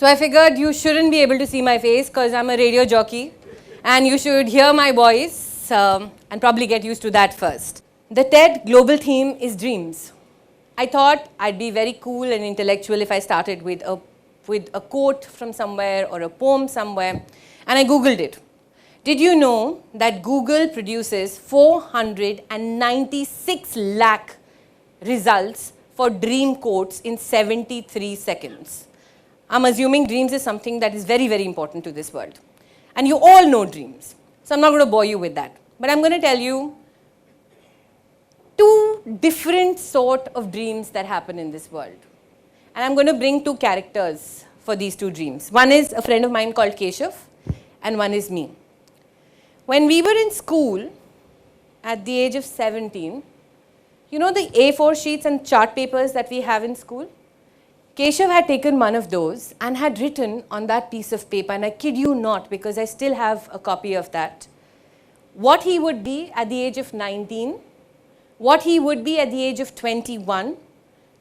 So I figured you shouldn't be able to see my face because I'm a radio jockey and you should hear my voice and probably get used to that first. The TED global theme is dreams. I thought I'd be very cool and intellectual if I started with a quote from somewhere or a poem somewhere, and I Googled it. Did you know that Google produces 496 lakh results for dream quotes in 73 seconds? I'm assuming dreams is something that is very, very important to this world. And you all know dreams. So I'm not going to bore you with that. But I'm going to tell you two different sort of dreams that happen in this world. And I'm going to bring two characters for these two dreams. One is a friend of mine called Keshav, and one is me. When we were in school, at the age of 17, you know the A4 sheets and chart papers that we have in school? Keshav had taken one of those and had written on that piece of paper, and I kid you not because I still have a copy of that, what he would be at the age of 19, what he would be at the age of 21,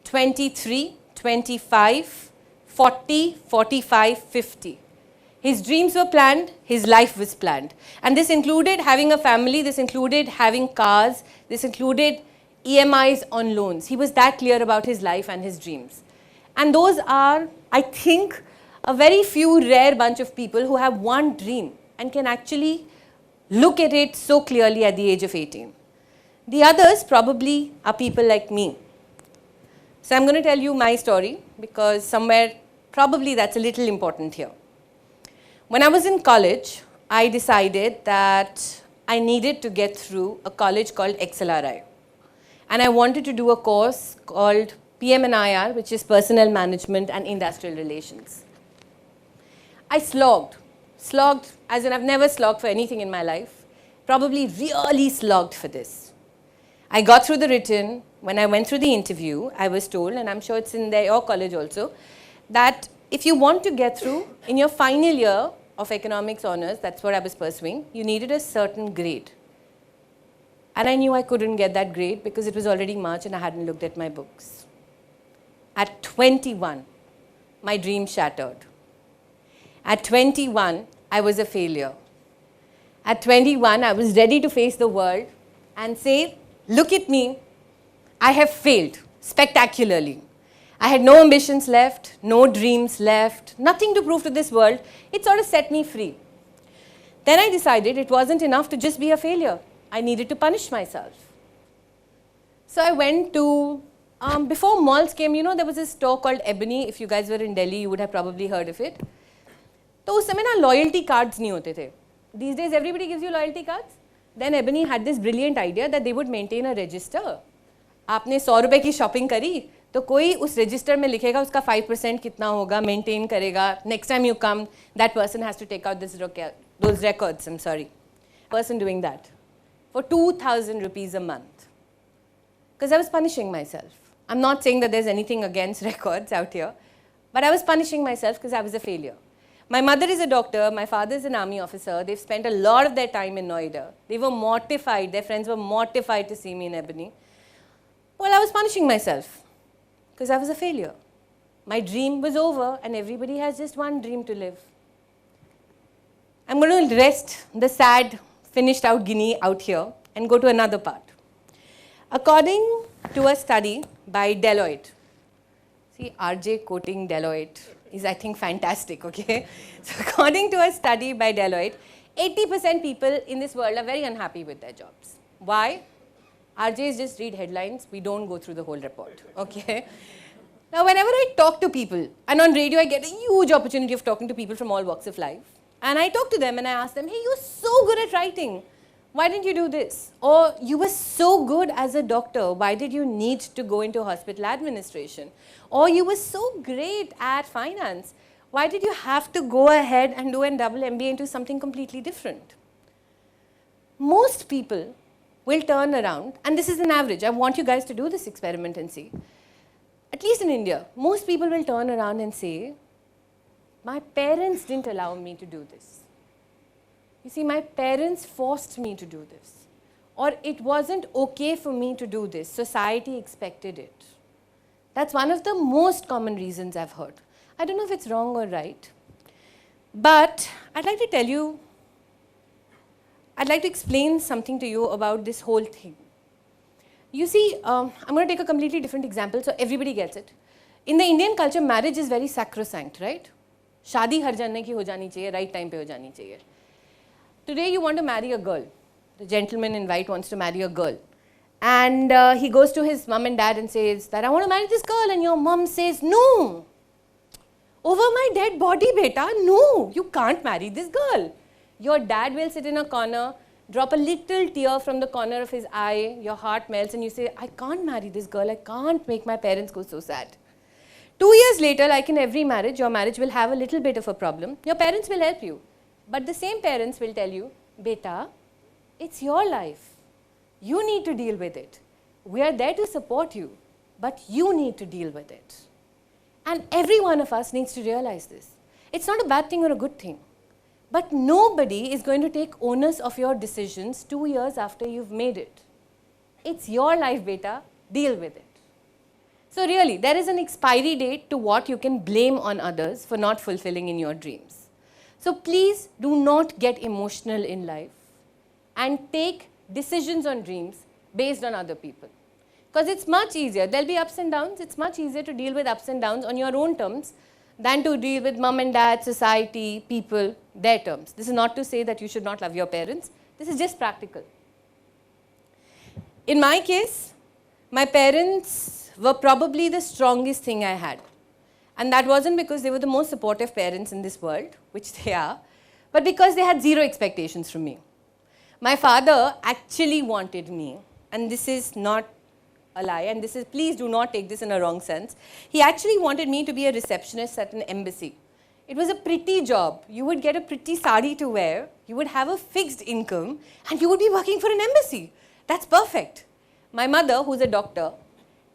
23, 25, 40, 45, 50. His dreams were planned, his life was planned. And this included having a family, this included having cars, this included EMIs on loans. He was that clear about his life and his dreams. And those are, I think, a very few rare bunch of people who have one dream and can actually look at it so clearly at the age of 18. The others probably are people like me. So I'm going to tell you my story because somewhere probably that's a little important here. When I was in college, I decided that I needed to get through a college called XLRI. And I wanted to do a course called PM&IR, which is Personnel Management and Industrial Relations. I slogged as in I've never slogged for anything in my life, probably really slogged for this. I got through the written. When I went through the interview, I was told, and I'm sure it's in your college also, that if you want to get through in your final year of economics honors, that's what I was pursuing, you needed a certain grade. And I knew I couldn't get that grade because it was already March and I hadn't looked at my books. At 21, my dream shattered. At 21, I was a failure. At 21, I was ready to face the world and say, look at me, I have failed spectacularly. I had no ambitions left, no dreams left, nothing to prove to this world. It sort of set me free. Then I decided it wasn't enough to just be a failure. I needed to punish myself. So I went to before malls came, you know, there was a store called Ebony. If you guys were in Delhi, you would have probably heard of it. तो उस समय ना loyalty cards नहीं होते थे. These days, everybody gives you loyalty cards. Then Ebony had this brilliant idea that they would maintain a register. आपने 100 रुपए की shopping करी, तो कोई उस register में लिखेगा उसका 5% कितना होगा, maintain करेगा. Next time you come, that person has to take out those records. I'm sorry. Person doing that for 2,000 rupees a month. Because I was punishing myself. I'm not saying that there's anything against records out here, but I was punishing myself because I was a failure. My mother is a doctor, my father is an army officer, they've spent a lot of their time in Noida. They were mortified, their friends were mortified to see me in Ebony. Well, I was punishing myself because I was a failure. My dream was over and everybody has just one dream to live. I'm going to rest the sad, finished out Ginnie out here and go to another part. According to a study by Deloitte, see RJ quoting Deloitte is I think fantastic, okay? So according to a study by Deloitte, 80% people in this world are very unhappy with their jobs. Why? RJs just read headlines, we don't go through the whole report, okay? Now whenever I talk to people, and on radio I get a huge opportunity of talking to people from all walks of life, and I talk to them and I ask them, hey, you're so good at writing. Why didn't you do this? Or you were so good as a doctor, why did you need to go into hospital administration? Or you were so great at finance, why did you have to go ahead and do a double MBA into something completely different? Most people will turn around, and this is an average, I want you guys to do this experiment and see. At least in India, most people will turn around and say, my parents didn't allow me to do this. You see, my parents forced me to do this. Or it wasn't okay for me to do this. Society expected it. That's one of the most common reasons I've heard. I don't know if it's wrong or right, but I'd like to tell you, I'd like to explain something to you about this whole thing. You see, I'm going to take a completely different example so everybody gets it. In the Indian culture, marriage is very sacrosanct, right? शादी हर जन्ने की हो जानी चाहिए, right time पे हो जानी चाहिए. Today you want to marry a girl. The gentleman in white wants to marry a girl. And he goes to his mom and dad and says that I want to marry this girl, and your mom says, no. Over my dead body, beta, no, you can't marry this girl. Your dad will sit in a corner, drop a little tear from the corner of his eye, your heart melts and you say, I can't marry this girl, I can't make my parents go so sad. 2 years later, like in every marriage, your marriage will have a little bit of a problem. Your parents will help you. But the same parents will tell you, beta, it's your life. You need to deal with it. We are there to support you, but you need to deal with it. And every one of us needs to realize this. It's not a bad thing or a good thing. But nobody is going to take onus of your decisions 2 years after you've made it. It's your life, beta. Deal with it. So really, there is an expiry date to what you can blame on others for not fulfilling in your dreams. So please do not get emotional in life and take decisions on dreams based on other people. Because it's much easier. There'll be ups and downs. It's much easier to deal with ups and downs on your own terms than to deal with mom and dad, society, people, their terms. This is not to say that you should not love your parents. This is just practical. In my case, my parents were probably the strongest thing I had. And that wasn't because they were the most supportive parents in this world, which they are, but because they had zero expectations from me. My father actually wanted me, and this is not a lie, and this is, please do not take this in a wrong sense. He actually wanted me to be a receptionist at an embassy. It was a pretty job. You would get a pretty sari to wear, you would have a fixed income, and you would be working for an embassy. That's perfect. My mother, who's a doctor,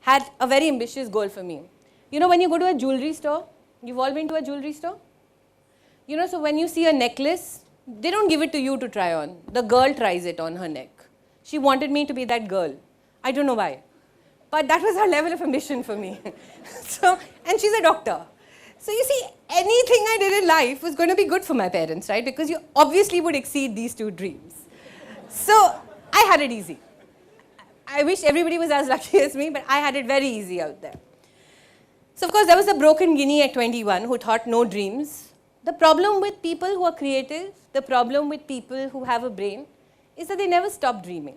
had a very ambitious goal for me. You know, when you go to a jewelry store, you've all been to a jewelry store? You know, so when you see a necklace, they don't give it to you to try on. The girl tries it on her neck. She wanted me to be that girl. I don't know why. But that was her level of ambition for me. And she's a doctor. So you see, anything I did in life was going to be good for my parents, right? Because you obviously would exceed these two dreams. So I had it easy. I wish everybody was as lucky as me, but I had it very easy out there. So of course, there was a broken Guinea at 21 who thought no dreams. The problem with people who are creative, the problem with people who have a brain, is that they never stop dreaming.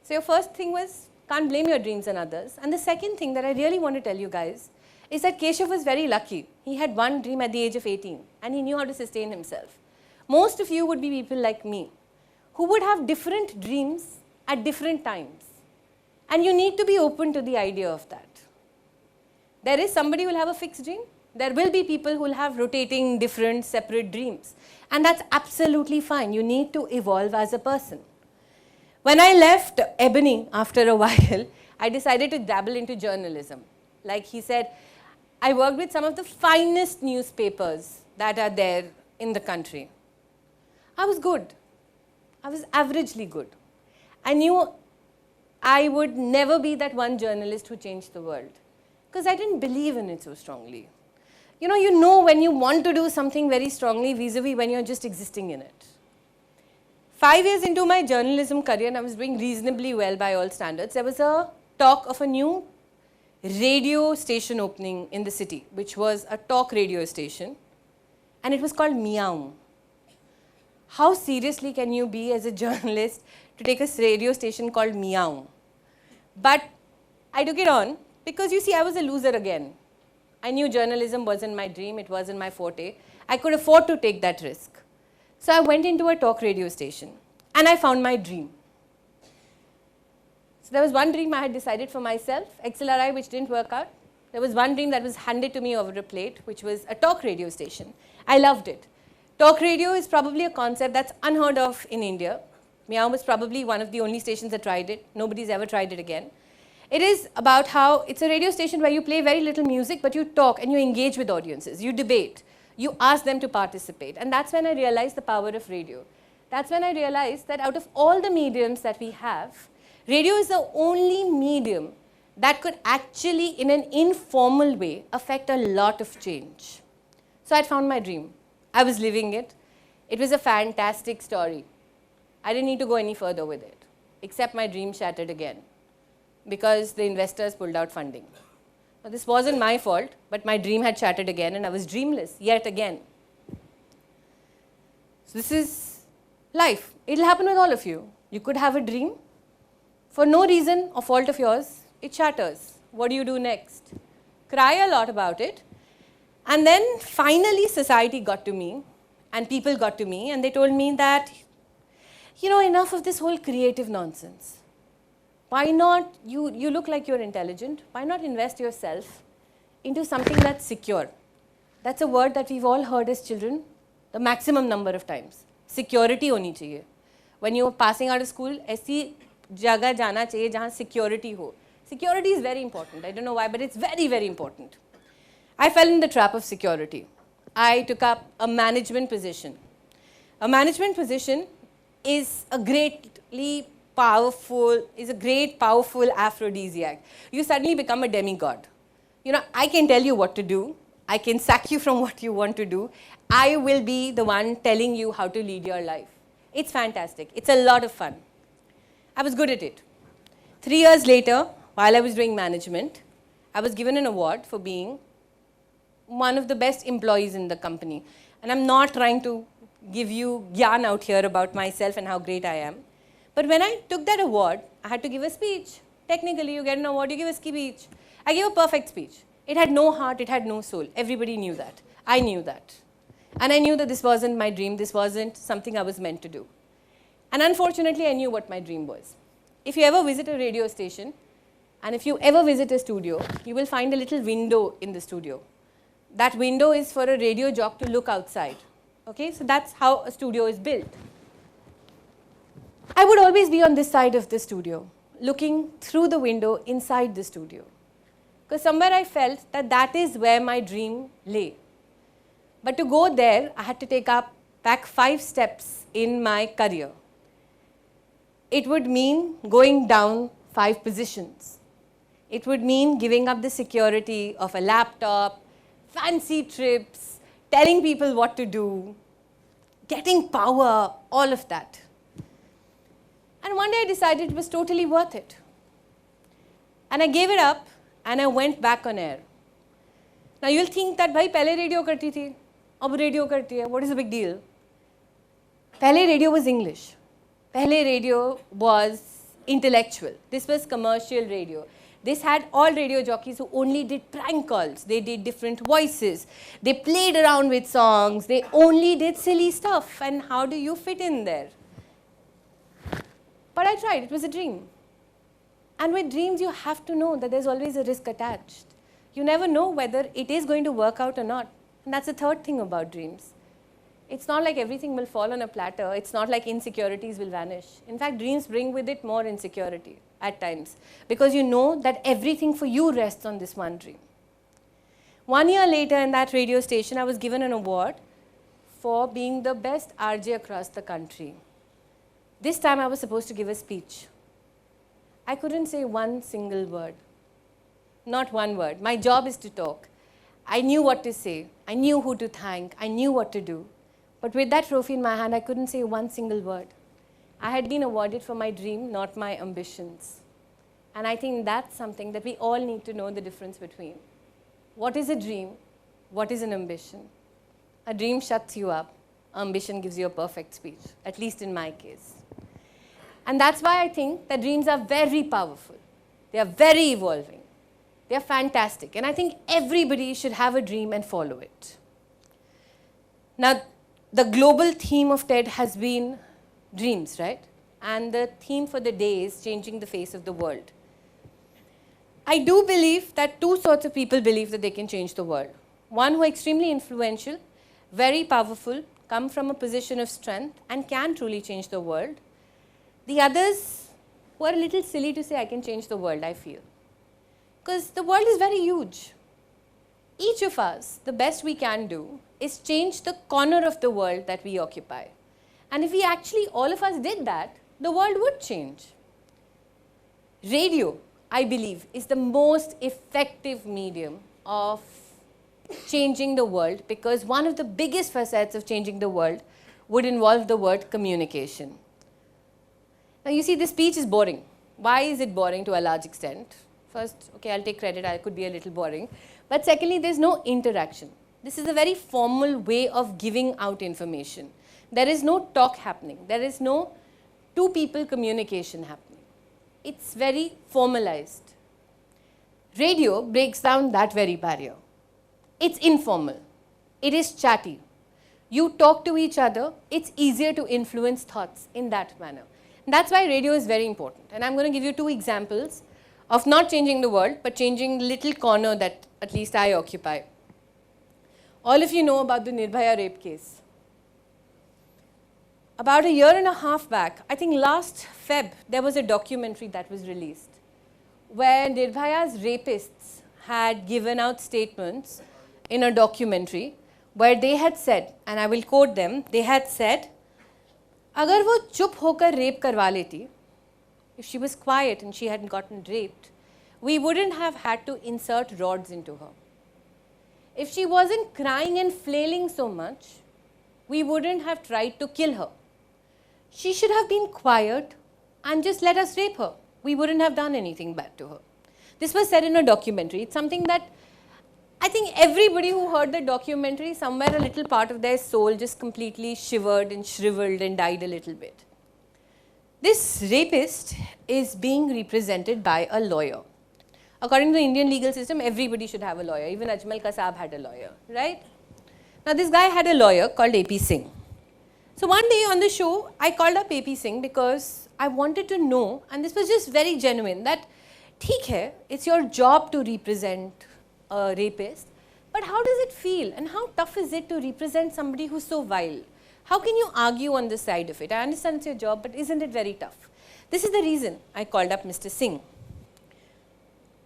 So your first thing was, can't blame your dreams on others. And the second thing that I really want to tell you guys is that Keshav was very lucky. He had one dream at the age of 18, and he knew how to sustain himself. Most of you would be people like me, who would have different dreams at different times. And you need to be open to the idea of that. There is somebody who will have a fixed dream. There will be people who will have rotating, different, separate dreams. And that's absolutely fine. You need to evolve as a person. When I left Ebony after a while, I decided to dabble into journalism. Like he said, I worked with some of the finest newspapers that are there in the country. I was good. I was averagely good. I knew I would never be that one journalist who changed the world, because I didn't believe in it so strongly. You know when you want to do something very strongly vis-a-vis when you're just existing in it. 5 years into my journalism career, and I was doing reasonably well by all standards, there was a talk of a new radio station opening in the city, which was a talk radio station, and it was called Meow. How seriously can you be as a journalist to take a radio station called Meow? But I took it on because, you see, I was a loser again. I knew journalism wasn't my dream, it wasn't my forte. I could afford to take that risk. So I went into a talk radio station and I found my dream. So there was one dream I had decided for myself, XLRI, which didn't work out. There was one dream that was handed to me over a plate, which was a talk radio station. I loved it. Talk radio is probably a concept that's unheard of in India. Meow was probably one of the only stations that tried it. Nobody's ever tried it again. It is about how it's a radio station where you play very little music, but you talk and you engage with audiences. You debate. You ask them to participate. And that's when I realized the power of radio. That's when I realized that out of all the mediums that we have, radio is the only medium that could actually, in an informal way, affect a lot of change. So I found my dream. I was living it. It was a fantastic story. I didn't need to go any further with it, except my dream shattered again because the investors pulled out funding. Now, this wasn't my fault, but my dream had shattered again and I was dreamless yet again. So this is life. It'll happen with all of you. You could have a dream. For no reason or fault of yours, it shatters. What do you do next? Cry a lot about it. And then finally society got to me and people got to me and they told me that, enough of this whole creative nonsense. Why not, you look like you're intelligent, why not invest yourself into something that's secure? That's a word that we've all heard as children the maximum number of times. Security honi chahiye. When you're passing out of school, aisi jagah jana chahiye jahan security ho. Security is very important. I don't know why, but it's very, very important. I fell in the trap of security. I took up a management position. A management position is a great, powerful aphrodisiac. You suddenly become a demigod. I can tell you what to do. I can sack you from what you want to do. I will be the one telling you how to lead your life. It's fantastic. It's a lot of fun. I was good at it. 3 years later, while I was doing management, I was given an award for being one of the best employees in the company. And I'm not trying to give you gyan out here about myself and how great I am. But when I took that award, I had to give a speech. Technically, you get an award, you give a speech. I gave a perfect speech. It had no heart, it had no soul. Everybody knew that. I knew that. And I knew that this wasn't my dream, this wasn't something I was meant to do. And unfortunately, I knew what my dream was. If you ever visit a radio station, and if you ever visit a studio, you will find a little window in the studio. That window is for a radio jock to look outside. Okay, so that's how a studio is built. I would always be on this side of the studio, looking through the window inside the studio. Because somewhere I felt that that is where my dream lay. But to go there, I had to take back 5 steps in my career. It would mean going down 5 positions. It would mean giving up the security of a laptop, fancy trips, telling people what to do, getting power, all of that. And one day I decided it was totally worth it. And I gave it up and I went back on air. Now you'll think that, bhai, pehle radio karti thi, ab radio karti hai, what is the big deal? Pehle radio was English. Pehle radio was intellectual. This was commercial radio. This had all radio jockeys who only did prank calls. They did different voices. They played around with songs. They only did silly stuff. And how do you fit in there? But I tried. It was a dream. And with dreams, you have to know that there's always a risk attached. You never know whether it is going to work out or not. And that's the third thing about dreams. It's not like everything will fall on a platter. It's not like insecurities will vanish. In fact, dreams bring with it more insecurity at times, because you know that everything for you rests on this one dream. 1 year later in that radio station, I was given an award for being the best RJ across the country. This time I was supposed to give a speech. I couldn't say one single word. Not one word. My job is to talk. I knew what to say. I knew who to thank. I knew what to do. But with that trophy in my hand, I couldn't say one single word. I had been awarded for my dream, not my ambitions. And I think that's something that we all need to know the difference between. What is a dream? What is an ambition? A dream shuts you up. Ambition gives you a perfect speech, at least in my case. And that's why I think that dreams are very powerful. They are very evolving. They are fantastic. And I think everybody should have a dream and follow it. Now, the global theme of TED has been dreams, right? And the theme for the day is changing the face of the world. I do believe that 2 sorts of people believe that they can change the world. One who are extremely influential, very powerful, come from a position of strength and can truly change the world. The others who are a little silly to say, I can change the world, I feel. Because the world is very huge. Each of us, the best we can do is change the corner of the world that we occupy. And if we actually, all of us did that, the world would change. Radio, I believe, is the most effective medium of changing the world, because one of the biggest facets of changing the world would involve the word communication. Now you see, this speech is boring. Why is it boring to a large extent? First, okay, I'll take credit, I could be a little boring. But secondly, there's no interaction. This is a very formal way of giving out information. There is no talk happening. There is no two people communication happening. It's very formalized. Radio breaks down that very barrier. It's informal. It is chatty. You talk to each other. It's easier to influence thoughts in that manner. And that's why radio is very important. And I'm going to give you two examples of not changing the world, but changing the little corner that at least I occupy. All of you know about the Nirbhaya rape case. About a year and a half back, I think last Feb, there was a documentary that was released where Nirbhaya's rapists had given out statements in a documentary where they had said, and I will quote them, they had said, अगर वो चुप होकर rape करवा लेती, if she was quiet and she hadn't gotten raped, we wouldn't have had to insert rods into her. If she wasn't crying and flailing so much, we wouldn't have tried to kill her. She should have been quiet and just let us rape her. We wouldn't have done anything bad to her. This was said in a documentary. It's something that I think everybody who heard the documentary, somewhere a little part of their soul just completely shivered and shriveled and died a little bit. This rapist is being represented by a lawyer. According to the Indian legal system, everybody should have a lawyer. Even Ajmal Kasab had a lawyer, right? Now this guy had a lawyer called AP Singh. So one day on the show, I called up AP Singh because I wanted to know, and this was just very genuine, that theek hai, it's your job to represent a rapist, but how does it feel and how tough is it to represent somebody who's so vile? How can you argue on the side of it? I understand it's your job, but isn't it very tough? This is the reason I called up Mr. Singh.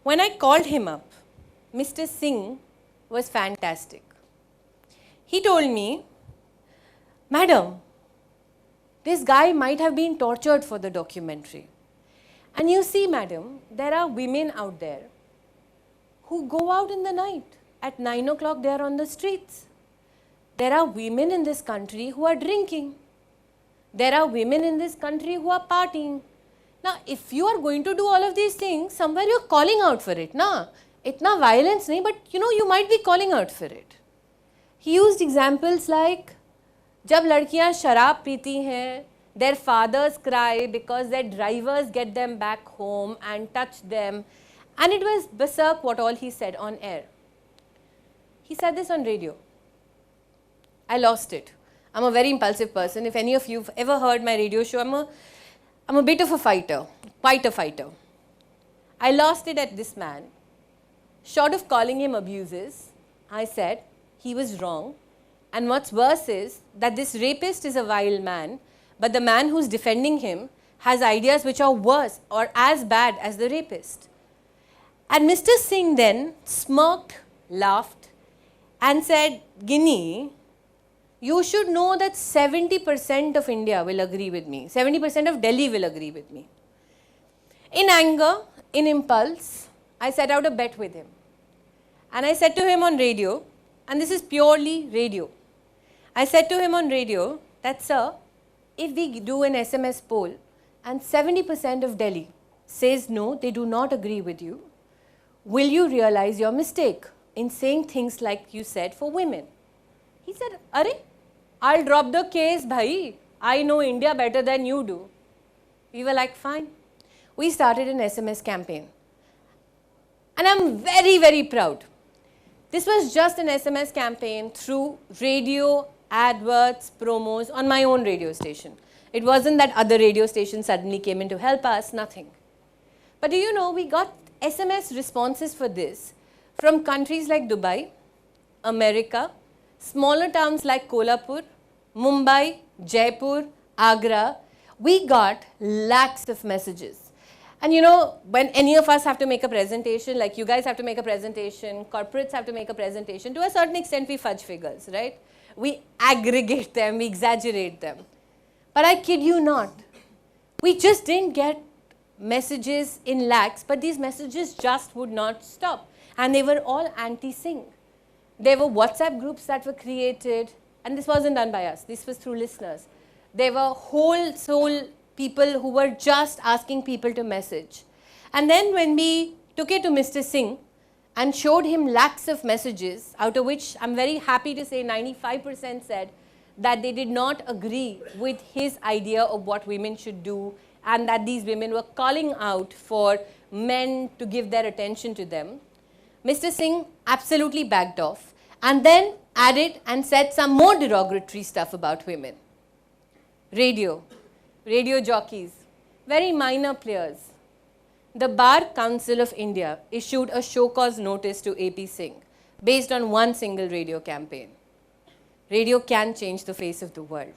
When I called him up, Mr. Singh was fantastic. He told me, Madam, this guy might have been tortured for the documentary. And you see, madam, there are women out there who go out in the night. At 9 o'clock, they are on the streets. There are women in this country who are drinking. There are women in this country who are partying. Now, if you are going to do all of these things, somewhere you are calling out for it. Na? Itna violence nahi, but you might be calling out for it. He used examples like, जब लड़कियां शराब पीती हैं, their fathers cry because their drivers get them back home and touch them. And it was berserk what all he said on air. He said this on radio. I lost it. I'm a very impulsive person. If any of you have ever heard my radio show, I'm a bit of a fighter, quite a fighter. I lost it at this man. Short of calling him abuses, I said he was wrong. And what's worse is that this rapist is a vile man, but the man who's defending him has ideas which are worse or as bad as the rapist. And Mr. Singh then smirked, laughed, and said, Ginnie, you should know that 70% of India will agree with me. 70% of Delhi will agree with me. In anger, in impulse, I set out a bet with him. And I said to him on radio, and this is purely radio, I said to him on radio that, sir, if we do an SMS poll and 70% of Delhi says no, they do not agree with you, will you realize your mistake in saying things like you said for women? He said, Arey, I'll drop the case, bhai. I know India better than you do. We were like, fine. We started an SMS campaign. And I'm very, very proud. This was just an SMS campaign through radio, adverts, promos on my own radio station. It wasn't that other radio stations suddenly came in to help us, nothing. But do you know, we got SMS responses for this from countries like Dubai, America, smaller towns like Kolhapur, Mumbai, Jaipur, Agra. We got lakhs of messages. And when any of us have to make a presentation, like you guys have to make a presentation, corporates have to make a presentation, to a certain extent we fudge figures, right? We aggregate them, we exaggerate them. But I kid you not, we just didn't get messages in lakhs, but these messages just would not stop. And they were all anti-Singh. There were WhatsApp groups that were created, and this wasn't done by us, this was through listeners. There were whole soul people who were just asking people to message. And then when we took it to Mr. Singh and showed him lakhs of messages, out of which I'm very happy to say 95% said that they did not agree with his idea of what women should do, and that these women were calling out for men to give their attention to them. Mr. Singh absolutely backed off and then added and said some more derogatory stuff about women. Radio jockeys, very minor players. The Bar Council of India issued a show cause notice to AP Singh based on one single radio campaign. Radio can change the face of the world.